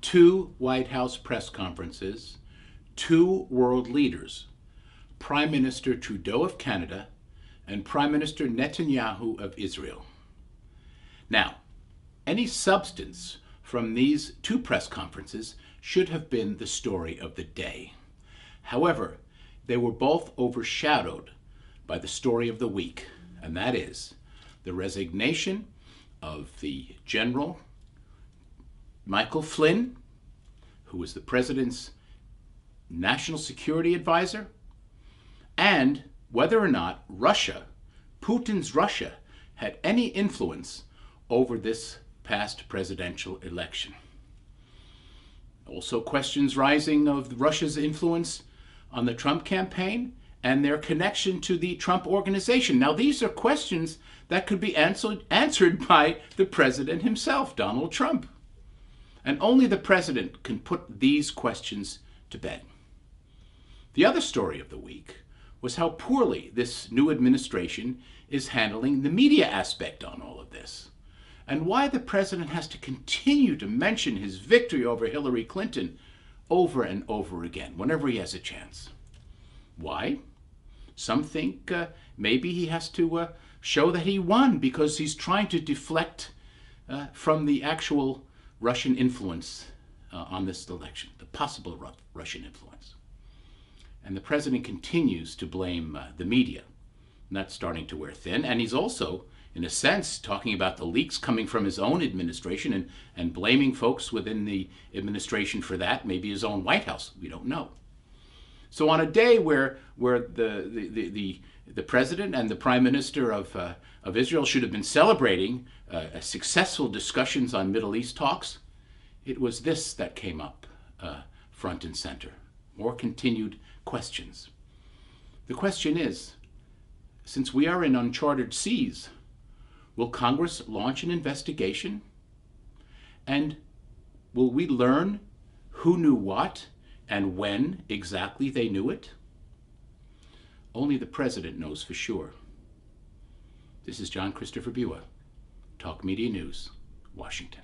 2 White House press conferences, 2 world leaders, Prime Minister Trudeau of Canada and Prime Minister Netanyahu of Israel. Now, any substance from these 2 press conferences should have been the story of the day. However, they were both overshadowed by the story of the week, and that is the resignation of the General Michael Flynn, who was the President's National Security Advisor, and whether or not Russia, Putin's Russia, had any influence over this past presidential election. Also, questions rising of Russia's influence on the Trump campaign and their connection to the Trump organization. Now, these are questions that could be answered by the president himself, Donald Trump. And only the president can put these questions to bed. The other story of the week was how poorly this new administration is handling the media aspect on all of this, and why the president has to continue to mention his victory over Hillary Clinton over and over again whenever he has a chance. Why? Some think maybe he has to show that he won because he's trying to deflect from the actual Russian influence on this election, the possible Russian influence. And the president continues to blame the media. And that's starting to wear thin. And he's also, in a sense, talking about the leaks coming from his own administration and blaming folks within the administration for that, maybe his own White House. We don't know. So on a day where the president and the prime minister of Israel should have been celebrating successful discussions on Middle East talks, it was this that came up front and center. More continued questions. The question is, since we are in uncharted seas, will Congress launch an investigation? And will we learn who knew what and when exactly they knew it? Only the president knows for sure. This is John Christopher Bua, Talk Media News, Washington.